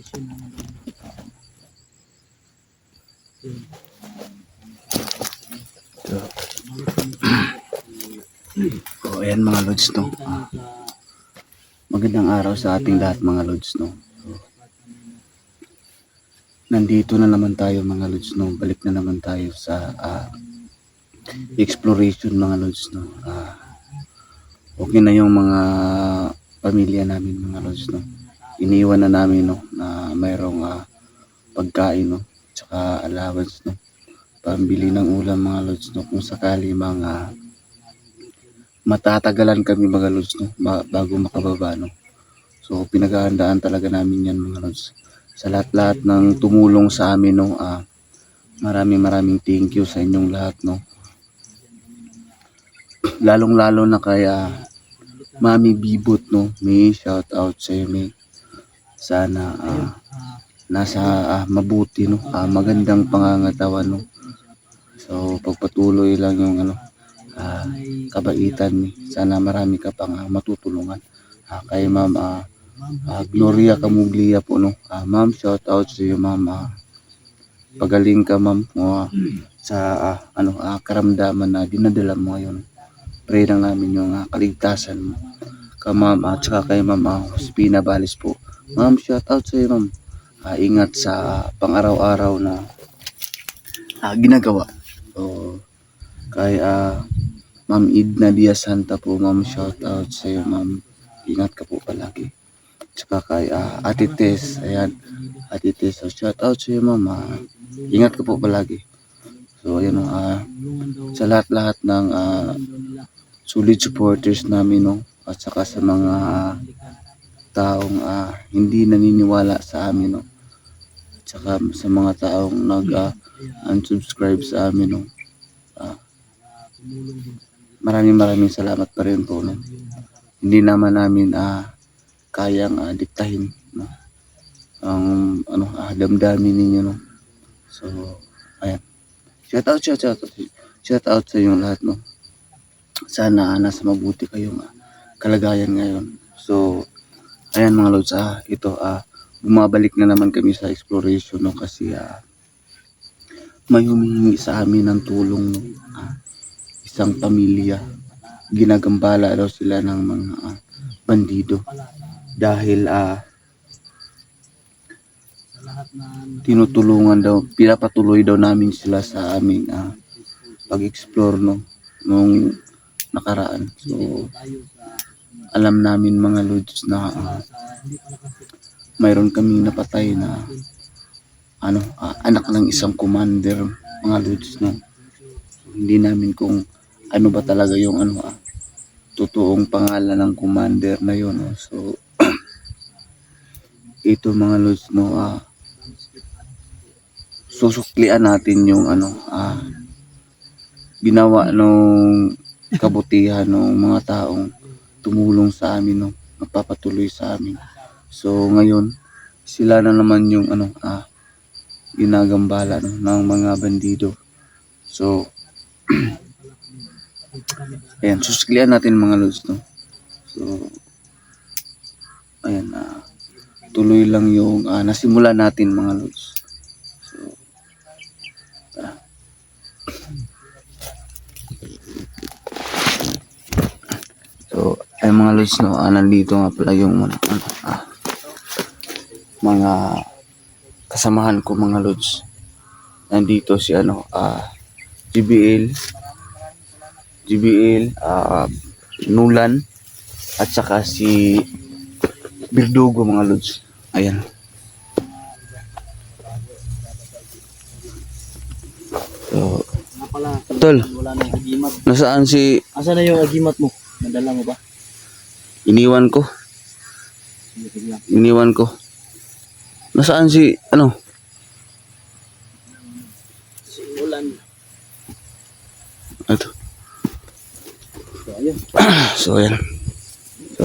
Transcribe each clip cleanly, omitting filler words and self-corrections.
So, ayan mga lods, no. Magandang araw sa ating lahat mga lods, no. So, nandito na naman tayo mga lods, no. Balik na naman tayo sa exploration mga lods, no. Okay na yung mga pamilya namin mga lods, no. Iniwan na namin, no, na mayroong pagkain, no, tsaka allowance, no, pambili ng ulam mga lods, no, kung sakali mga matatagalan kami mga lods, no, bago makababa, no. So pinaghahandaan talaga namin yan mga lods. Sa lahat-lahat ng tumulong sa amin, no, maraming thank you sa inyong lahat, no. Lalong-lalo na kaya Mami Bibot, no, may shout out sa iyo, may sana nasa mabuti, no, magandang pangangatawan, no. So pagpatuloy lang yung kabaitan, sana marami ka pang matutulungan. Kay Ma'am Gloria Camuglia po, no. Ma'am, shout out sa iyo Ma'am. Pagaling ka Ma'am sa karamdaman na dinadala mo ngayon. Pray lang namin yung kaligtasan mo ka Ma'am, at saka kay Ma'am Spina Balis po. Ma'am, shout out sa iyo Ma'am. Ingat sa pang-araw-araw na ginagawa. So kay Ma'am Idna Diaz Santa po, Ma'am, shout out sa iyo Ma'am. Ingat ka po palagi. Tsaka kay Ate Tess, ayan, Ate Tess, shout out sa iyo Ma'am. Ingat ka po palagi. So ayan, sa lahat-lahat ng solid supporters namin, no, at saka sa mga taong hindi naniniwala sa amin, no, at saka sa mga taong unsubscribe sa amin, no. Maraming salamat pa rin po, no. Hindi naman namin kayang diktahin, no, ang damdamin ninyo, no. So ayan, shout out sa inyo lahat, no. Sana nasa mabuti kayong kalagayan ngayon. So ayan mga lods, ito bumabalik na naman kami sa exploration, no, kasi may humihingi sa amin ng tulong, no. Isang pamilya, ginagambala daw sila ng mga bandido dahil tinutulungan daw, pinapatuloy daw namin sila sa aming pag-explore, no, nung nakaraan. So alam namin mga lods na mayroon kaming napatay na anak ng isang commander mga lods, no. So, hindi namin kung ano ba talaga yung totoong pangalan ng commander na yun, no? So ito mga lods, no, susuklian natin yung ginawa nung kabutihan ng mga taong tumulong sa amin, no, nagpapatuloy sa amin. So ngayon sila na naman yung ginagambala, no, ng mga bandido. So ayan, susuklian natin mga lods, no. So ayan, tuloy lang yung nasimula natin mga lods. So ay mga lods, no, nandito nga pala yung mga kasamahan ko mga lods. Nandito si GBL, Nulan, at saka si Birdugo mga lods. Ayan. So tol, nasaan si... Asa na yung agimat mo? Nadala mo ba? Iniwan ko. Nasaan si Si Ulan. Ito. So ayun. So ayan. So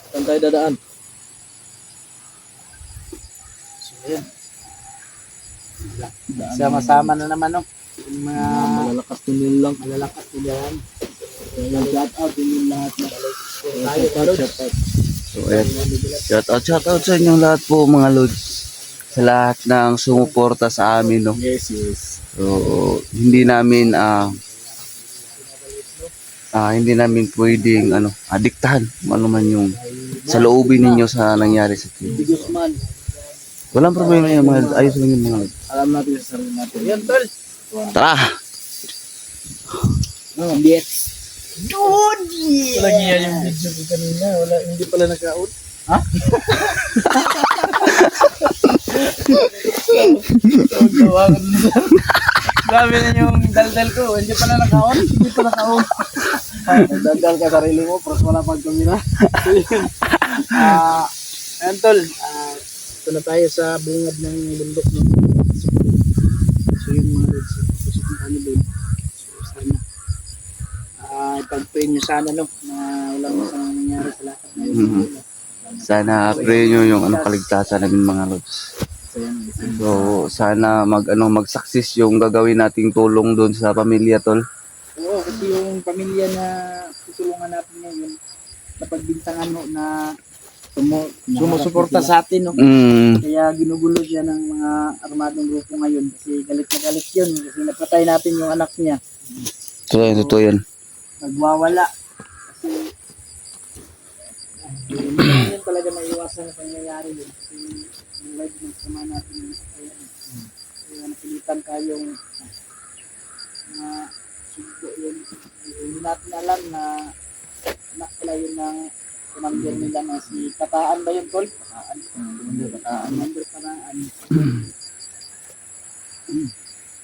Saan tayo dadaan? So ayun. Sama-sama na naman, no? Yung mga malalakas tunil lang. Malalakas tunil lang. Shout out din yung lahat na. Shout out. So, ayan. Shout out sa inyong lahat po mga lods. Sa lahat ng sumuporta sa amin, no. Yes, yes. So, hindi namin pwedeng adiktahan kung ano man yung sa loobin ninyo sa nangyari sa team. Si Guzman. Walang problema yung mga ayos lang yung mga lods. Alam natin sa sarili natin. Yan, tol. Tara! Oh, yes. Wala niya yung video ko kanina. Wala, hindi pala nakaon. Ha? Tawagan nila. Grabe na yung daldal ko. Hindi pala nakaon. Hindi pala nakaon. Daldal ka sarili mo. Pros wala pag kamera. Ayan tol. Ito na tayo sa bungad ng bundok. No? So yung mga lods. Kusok na kami doon. So sana. Ipag-pray nyo sana no. Na walang masama nangyari sa lahat. Sana pray nyo yung kaligtasan namin mga lods. So sana mag-success yung gagawin nating tulong doon sa pamilya tol. Oo, kasi yung pamilya na tutulungan natin ngayon, napagbintangan mo na sumusuporta sa atin, no? Kaya ginugulo siya ng mga armadong grupo ngayon kasi galit na galit yun kasi napatay natin yung anak niya. Totoo yan. Nagwawala kasi hindi naman talaga maiwasan na pangyayari yun kasi yung live ng sama natin yung kaya napilitan tayong na sugdo yun. Hindi natin alam na anak pala yun ng commander nila na si Kataan ba yun, Tol? Kataan. Commander Kataan.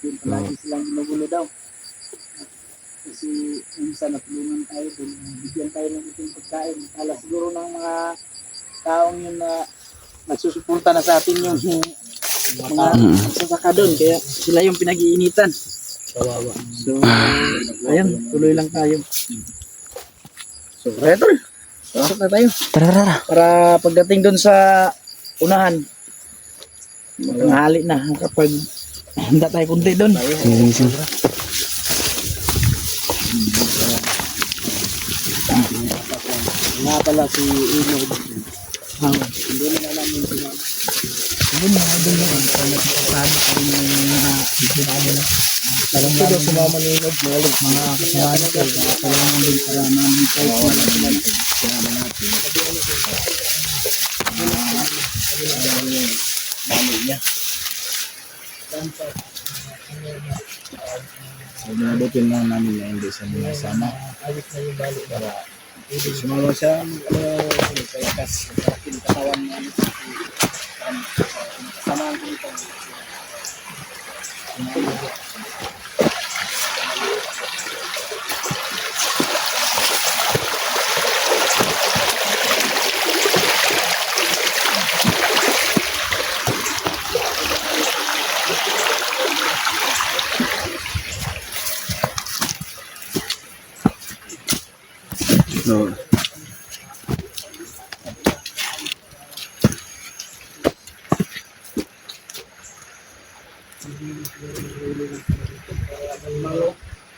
Yun palagi silang ginugulo daw. Kasi minsan natulungan tayo doon. Bigyan tayo ng iting pagkain. Kala siguro ng mga taong yun na nagsusuporta na sa atin yung mga sasaka doon. Kaya sila yung pinag-iinitan. So, ayan, tuloy lang tayo. So, kaya tol, pasok na tayo. Tara. Para pagdating doon sa unahan, tanghali na kapag handa tayo kunti doon. Sige. Nga pala si Ino. Hindi na alam yung sila. Hindi na doon na ang pagkakasado sa inyo yung mga video namin. Parang ito daw sumama ni Inod, mga kasama natin. Kailangan din para namin tayo sumama natin. So, nabutin lang namin na hindi sa mga sama. Para sumama siya, kalakas, katawan niya. Kasamaan ko ito. No.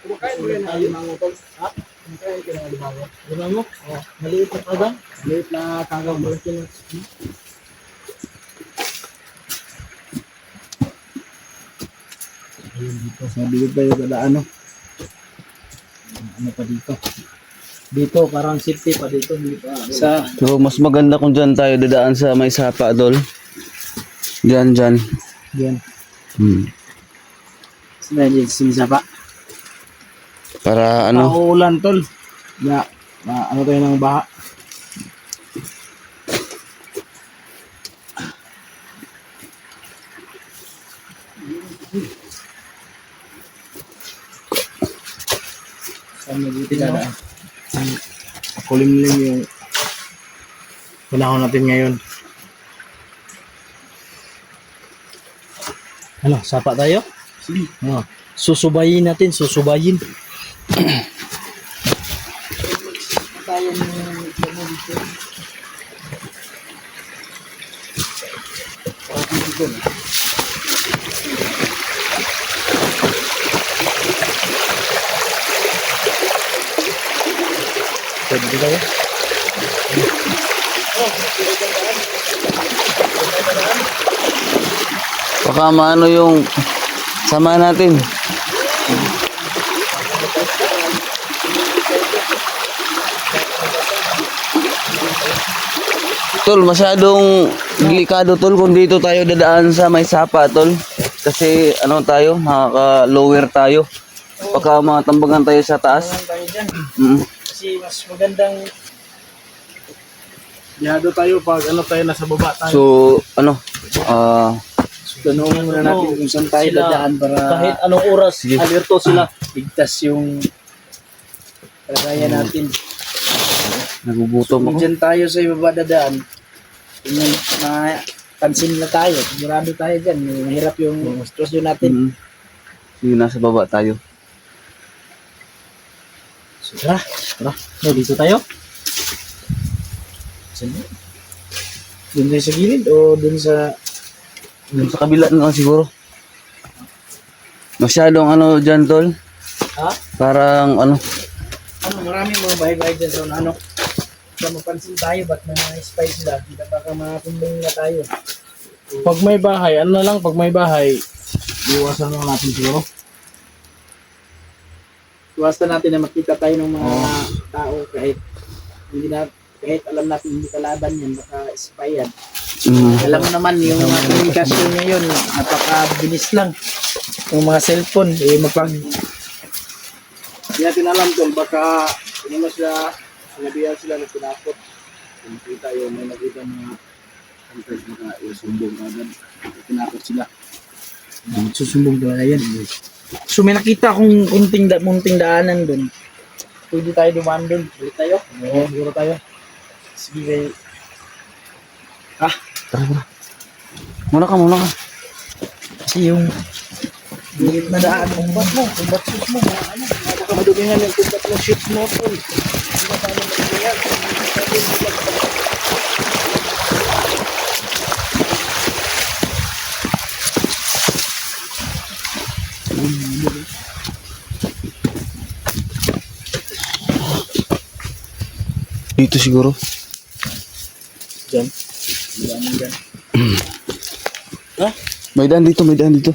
Kumakain mo rin ang limango, tol. Ha? Kumakain ka ng limango. Limango? Oo. Maliit na kagang? Maliit na kagang. Malaki na. Ayun dito. Sabi ko tayo kada ano. Ano pa dito? Dito, parang safety pa dito. Sa So mas maganda kung dyan tayo dadaan sa may sapa tol. Diyan. yan. Sa sinisapa. Para Paulan, tol. Ya, ano tayo ng baha. Saan mabuti na kulimlim yung panahon natin ngayon. Ano, sapa tayo? Sige. Susubayin natin, susubayin. Tayo pwede tayo? Baka maano yung sama natin. Tol, masyadong delikado tol kung dito tayo dadaan sa may sapa tol. Kasi ano tayo, makaka-lower tayo. Baka matambagan tayo sa taas. Tayo tayo dyan. Mm. Kasi mas magandang Yado tayo pag ano tayo nasa baba tayo. So, ano, tanungin muna natin kung saan tayo Sila, dadaan para kahit anong oras, Sige. alerto sila. ligtas yung kalagayan natin. nagugutom Kung ako. dyan tayo sa ibaba dadaan, kung pansin na tayo, sigurado tayo dyan. Mahirap yung sitwasyon natin. Mm. Sige, nasa baba tayo. So, tara. No, dito tayo. Saan yun? Doon tayo sa gilid o doon sa... Doon sa kabila na lang siguro. Masyadong ano dyan tol. Ha? Parang ano, Maraming mga bahay-bahay dyan sa ano. Kaya mapansin tayo, ba't may mga spy sila? Kita baka makakumbing na tayo. Pag may bahay, ano na lang, pag may bahay, iwasan lang natin siguro. Iwasan natin na makita tayo ng mga tao kahit alam natin hindi kalaban yan, baka spy yan. Alam mo naman yung mga komunikasyon ngayon, napakabilis lang. Yung mga cellphone, Hindi natin alam tol, baka ano na sila, sinabihan sila na tinakot. Kung nakita yun, may nakita mga sometimes baka sumbong agad. Tinakot sila. susumbong talaga yan. So may nakita akong munting daanan doon. Pwede tayo dumaan doon. Balik tayo. Oo, siguro tayo. Sige kayo. tara tara. Muna ka. Kasi yung gilid na daan, kumbat shoes mo, mga ano. Baka madugingan yung kumbat ng shoot mo tol. Hindi na tayo magkakaya. Dito siguro. Diyan. Daanan dyan. May daan dito.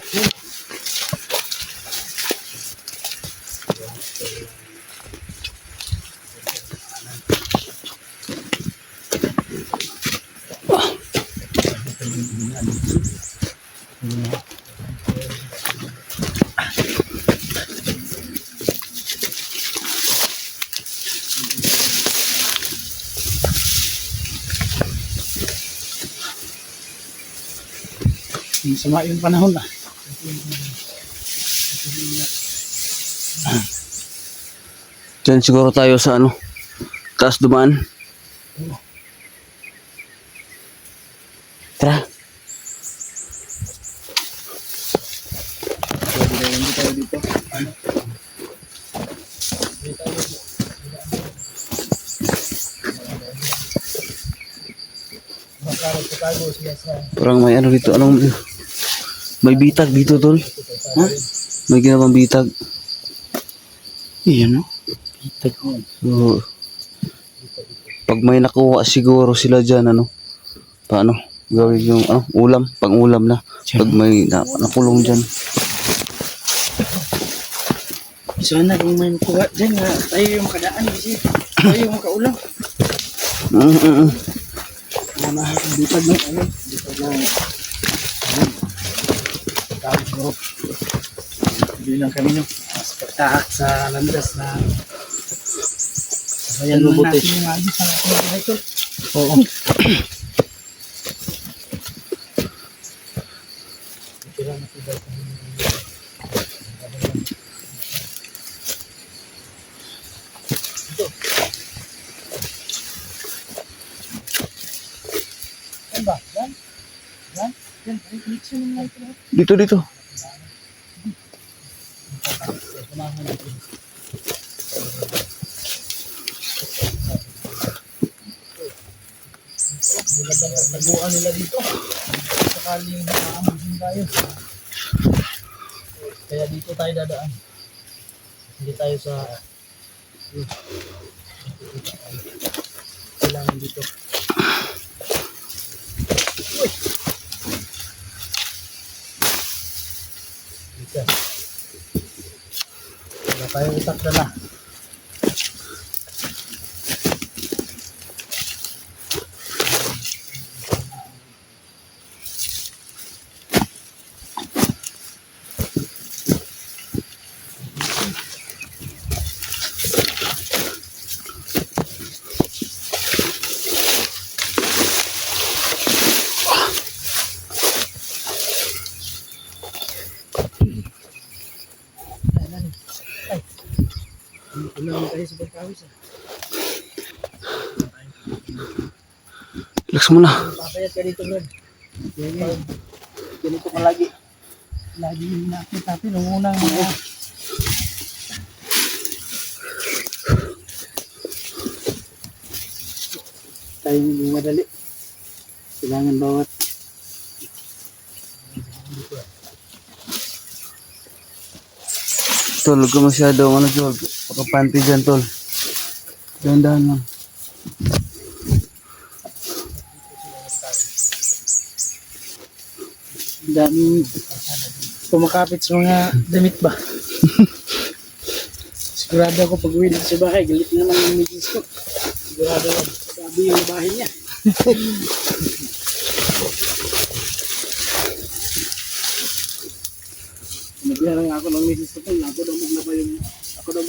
Sama yung panahon na. Diyan siguro tayo sa ano, taas dumaan. Tara. Hindi tayo dito. Parang may ano dito, may bitag dito tol. Ha? May ginawang bitag. Iyan no? Bitag mo. So, pag may nakuha siguro sila dyan, ano, paano, gawin yung, ano, ulam, pang ulam na, pag may nakulong dyan. Sana kung may kuha dyan nga, tayo yung makadaan kasi tayo yung makaulang. Bitag mo, ano? Bitag mo. Tapos bro. Hindi lang kami nyo. Mas pagtaak sa landas na ayan mo natin yung agis na natin yung ito. Oo. Ba? Yan? Yan? Yan? Connection ng light na. Dito. Taguan nila dito. Sakaling maamusin tayo. Kaya dito tayo dadaan. Hindi tayo sa kailangan dito. Tayo utak na na. Ulang tayo sa pagkawis. Relax muna. Papayat ka dito, Brad. Ganito ka lagi. Lagi yung nakita natin. Nung unang mga... Tayo hindi madali. Kailangan bawat... Tol, huwag ka masyadong ano, tol. Pakapanti dyan, tol. Dahan-dahan lang. Daming kumakapit sa mga damit ba? Sigurado ako pag uwi dito sa bahay, galit naman yung misis ko. Sigurado ako, sabi yung bahay niya. Nagyan lang ako ng misis ko, ako daw maglaba yung, ako daw